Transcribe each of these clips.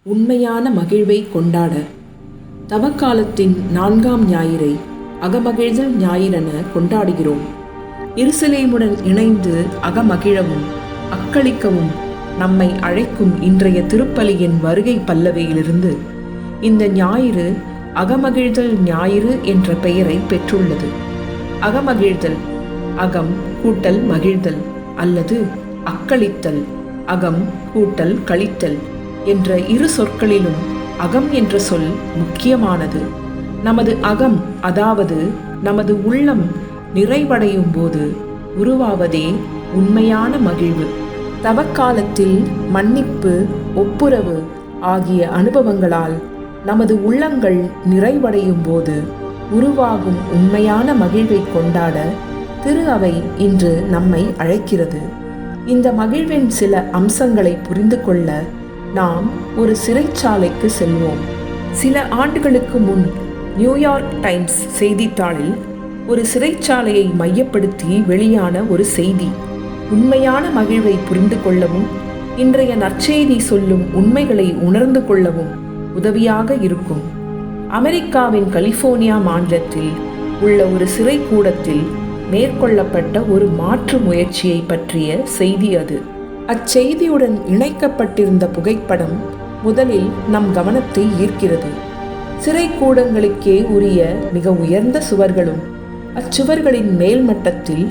உண்மையான மகிழ்வை கொண்டாட தவக்காலத்தின் 4ஆம் ஞாயிறை அகமகிழ்தல் ஞாயிறென கொண்டாடுகிறோம். எருசலேமுடன் இணைந்து அகமகிழவும் அக்களிக்கவும் நம்மை அழைக்கும் இன்றைய திருப்பலியின் வருகை பல்லவியிலிருந்து இந்த ஞாயிறு அகமகிழ்தல் ஞாயிறு என்ற பெயரை பெற்றுள்ளது. அகமகிழ்தல், அகம் கூட்டல் மகிழ்தல் அல்லது அக்களித்தல், அகம் கூட்டல் கழித்தல் என்ற இரு சொற்களிலும் அகம் என்ற சொல் முக்கியமானது. நமது அகம், அதாவது நமது உள்ளம் நிறைவடையும் போது உருவாவதே உண்மையான மகிழ்வு. தவக்காலத்தில் மன்னிப்பு, ஒப்புரவு ஆகிய அனுபவங்களால் நமது உள்ளங்கள் நிறைவடையும் போது உருவாகும் உண்மையான மகிழ்வை கொண்டாட திரு அவை இன்று நம்மை அழைக்கிறது. இந்த மகிழ்வின் சில அம்சங்களை புரிந்து கொள்ள நாம் ஒரு சிறைச்சாலைக்கு செல்வோம். சில ஆண்டுகளுக்கு முன் நியூயார்க் டைம்ஸ் செய்தித்தாளில் ஒரு சிறைச்சாலையை மையப்படுத்தி வெளியான ஒரு செய்தி உண்மையான மகிழ்வை புரிந்து கொள்ளவும் இன்றைய நற்செய்தி சொல்லும் உண்மைகளை உணர்ந்து கொள்ளவும் உதவியாக இருக்கும். அமெரிக்காவின் கலிபோர்னியா மாநிலத்தில் உள்ள ஒரு சிறை கூடத்தில் மேற்கொள்ளப்பட்ட ஒரு மாற்று முயற்சியை பற்றிய செய்தி அது. அச்செய்தியுடன் இணைக்கப்பட்டிருந்த புகைப்படம் முதலில் நம் கவனத்தை ஈர்க்கிறது. சிறை கூடங்களுக்கே உரிய மிக உயர்ந்த சுவர்களும் அச்சுவர்களின் மேல் மட்டத்தில்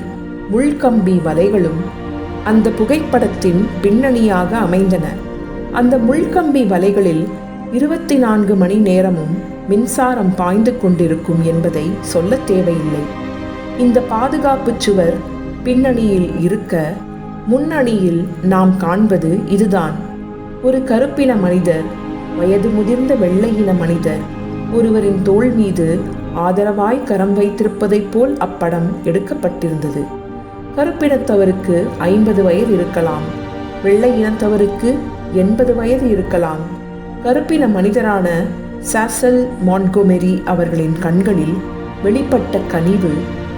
முள்கம்பி வலைகளும் அந்த புகைப்படத்தின் பின்னணியாக அமைந்தன. அந்த முள்கம்பி வலைகளில் 24 மணி நேரமும் மின்சாரம் பாய்ந்து கொண்டிருக்கும் என்பதை சொல்ல தேவையில்லை. இந்த பாதுகாப்பு சுவர் பின்னணியில் இருக்க முன்னணியில் நாம் காண்பது இதுதான். ஒரு கருப்பின மனிதர், வயது முதிர்ந்த வெள்ளையின மனிதர் ஒருவரின் தோள் மீது ஆதரவாய் கரம் வைத்திருப்பதைப் போல் அப்படம் எடுக்கப்பட்டிருந்தது. கருப்பினத்தவருக்கு 50 வயது இருக்கலாம், வெள்ளை இனத்தவருக்கு 80 வயது இருக்கலாம். கருப்பின மனிதரான சாசல் மான்ட்கோமெரி அவர்களின் கண்களில் வெளிப்பட்ட கனிவு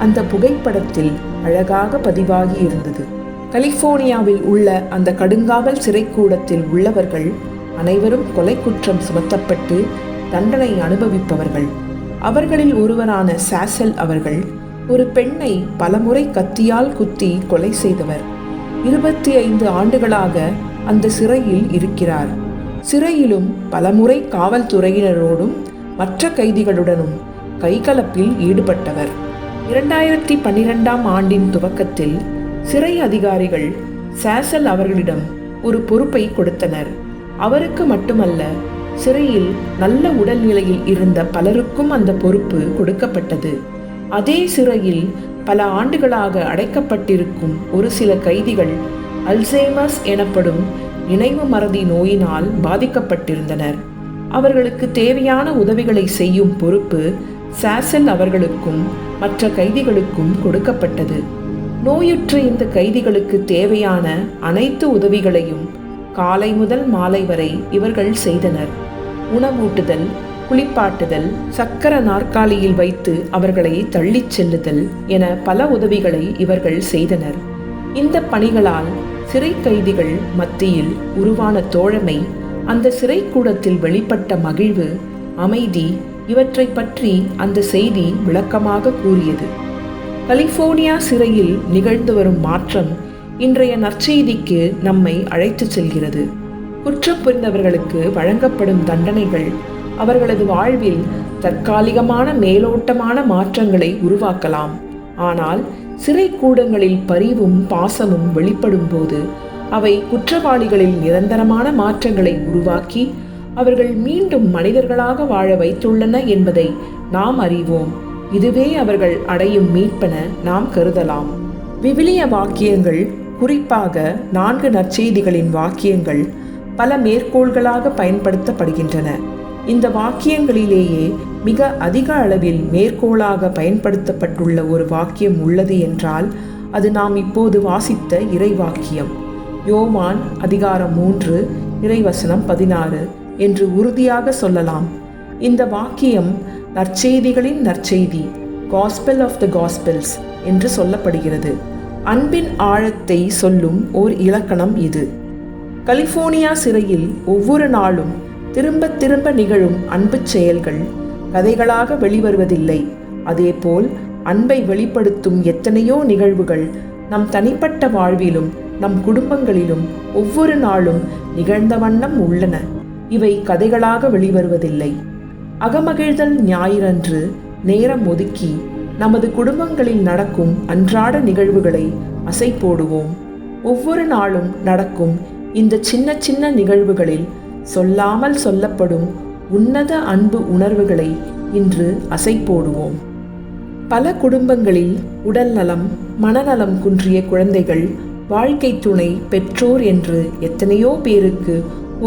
அந்த புகைப்படத்தில் அழகாக பதிவாகி இருந்தது. கலிபோர்னியாவில் உள்ள அந்த கடுங்காவல் சிறைக்கூடத்தில் உள்ளவர்கள் அனைவரும் கொலை குற்றம் சுமத்தப்பட்டு தண்டனை அனுபவிப்பவர்கள். அவர்களில் ஒருவரான சாசல் அவர்கள் ஒரு பெண்ணை பலமுறை கத்தியால் குத்தி கொலை செய்தவர். 25 ஆண்டுகளாக அந்த சிறையில் இருக்கிறார். சிறையிலும் பலமுறை காவல்துறையினரோடும் மற்ற கைதிகளுடனும் கைகலப்பில் ஈடுபட்டவர். 2012ஆம் ஆண்டின் துவக்கத்தில் சிறை அதிகாரிகள் சாசல் அவர்களிடம் ஒரு பொறுப்பை கொடுத்தனர். அவருக்கு மட்டுமல்ல, சிறையில் நல்ல உடல்நிலையில் இருந்த பலருக்கும் அந்த பொறுப்பு கொடுக்கப்பட்டது. அதே சிறையில் பல ஆண்டுகளாக அடைக்கப்பட்டிருக்கும் ஒரு சில கைதிகள் அல்சைமர்ஸ் எனப்படும் நினைவு மறதி நோயினால் பாதிக்கப்பட்டிருந்தனர். அவர்களுக்கு தேவையான உதவிகளை செய்யும் பொறுப்பு சாசல் அவர்களுக்கும் மற்ற கைதிகளுக்கும் கொடுக்கப்பட்டது. நோயுற்ற இந்த கைதிகளுக்கு தேவையான அனைத்து உதவிகளையும் காலை முதல் மாலை வரை இவர்கள் செய்தனர். உணவூட்டுதல், குளிப்பாட்டுதல், சக்கர நாற்காலியில் வைத்து அவர்களை தள்ளிச் செல்லுதல் என பல உதவிகளை இவர்கள் செய்தனர். இந்த பணிகளால் சிறை கைதிகள் மத்தியில் உருவான தோழமை, அந்த சிறை கூடத்தில் வெளிப்பட்ட மகிழ்வு, அமைதி இவற்றை பற்றி அந்த செய்தி விளக்கமாக கூறியது. கலிபோர்னியா சிறையில் நிகழ்ந்து வரும் மாற்றம் இன்றைய நற்செய்திக்கு நம்மை அழைத்துச் செல்கிறது. குற்றம் புரிந்தவர்களுக்கு வழங்கப்படும் தண்டனைகள் அவர்களது வாழ்வில் தற்காலிகமான மேலோட்டமான மாற்றங்களை உருவாக்கலாம். ஆனால் சிறை கூடங்களில் பரிவும் பாசமும் வெளிப்படும் போது அவை குற்றவாளிகளில் நிரந்தரமான மாற்றங்களை உருவாக்கி அவர்கள் மீண்டும் மனிதர்களாக வாழ வைத்துள்ளன என்பதை நாம் அறிவோம். இதுவே அவர்கள் அடையும் மீட்பென நாம் கருதலாம். விவிலிய வாக்கியங்கள், குறிப்பாக 4 நற்செய்திகளின் வாக்கியங்கள் பல மேற்கோள்களாக பயன்படுத்தப்படுகின்றன. இந்த வாக்கியங்களிலேயே மிக அதிக அளவில் மேற்கோளாக பயன்படுத்தப்பட்டுள்ள ஒரு வாக்கியம் உள்ளது என்றால் அது நாம் இப்போது வாசித்த இறை வாக்கியம். யோவான் அதிகாரம் 3 இறைவசனம் 16 என்று உறுதியாக சொல்லலாம். இந்த வாக்கியம் நற்செய்திகளின் நற்செய்தி, காஸ்பெல் ஆஃப் த காஸ்பெல்ஸ் என்று சொல்லப்படுகிறது. அன்பின் ஆழத்தை சொல்லும் ஓர் இலக்கணம் இது. கலிபோர்னியா சிறையில் ஒவ்வொரு நாளும் திரும்ப திரும்ப நிகழும் அன்பு செயல்கள் கதைகளாக வெளிவருவதில்லை. அதேபோல் அன்பை வெளிப்படுத்தும் எத்தனையோ நிகழ்வுகள் நம் தனிப்பட்ட வாழ்விலும் நம் குடும்பங்களிலும் ஒவ்வொரு நாளும் நிகழ்ந்த வண்ணம் உள்ளன. இவை கதைகளாக வெளிவருவதில்லை. அகமகிழ்தல் ஞாயிறன்று நேரம் ஒதுக்கி நமது குடும்பங்களில் நடக்கும் அன்றாட நிகழ்வுகளை அசை போடுவோம். ஒவ்வொரு நாளும் நடக்கும் இந்த சின்ன சின்ன நிகழ்வுகளில் சொல்லாமல் சொல்லப்படும் உன்னத அன்பு உணர்வுகளை இன்று அசை போடுவோம். பல குடும்பங்களில் உடல் நலம், மனநலம் குன்றிய குழந்தைகள், வாழ்க்கை துணை, பெற்றோர் என்று எத்தனையோ பேருக்கு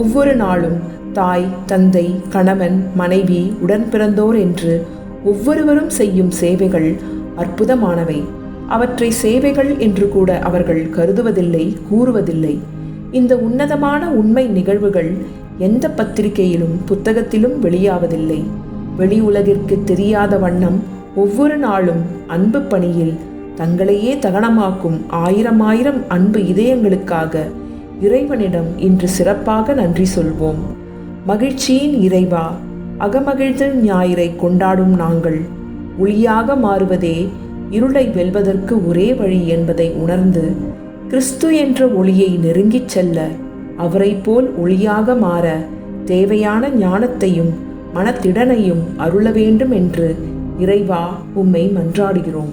ஒவ்வொரு நாளும் தாய், தந்தை, கணவன், மனைவி, உடன் பிறந்தோர் என்று ஒவ்வொருவரும் செய்யும் சேவைகள் அற்புதமானவை. அவற்றை சேவைகள் என்று கூட அவர்கள் கருதுவதில்லை, கூறுவதில்லை. இந்த உன்னதமான உண்மை நிகழ்வுகள் எந்த பத்திரிகையிலும் புத்தகத்திலும் வெளியாவதில்லை. வெளி உலகிற்கு தெரியாத வண்ணம் ஒவ்வொரு நாளும் அன்பு பணியில் தங்களையே தகனமாக்கும் ஆயிரம் ஆயிரம் அன்பு இதயங்களுக்காக இறைவனிடம் இன்று சிறப்பாக நன்றி சொல்வோம். மகிழ்ச்சியின் இறைவா, அகமகிழ்தல் ஞாயிறை கொண்டாடும் நாங்கள் ஒளியாக மாறுவதே இருளை வெல்வதற்கு ஒரே வழி என்பதை உணர்ந்து கிறிஸ்து என்ற ஒளியை நெருங்கிச் செல்ல, அவரை போல் ஒளியாக மாற தேவையான ஞானத்தையும் மனத்திடனையும் அருள வேண்டும் என்று இறைவா உம்மை மன்றாடுகிறோம்.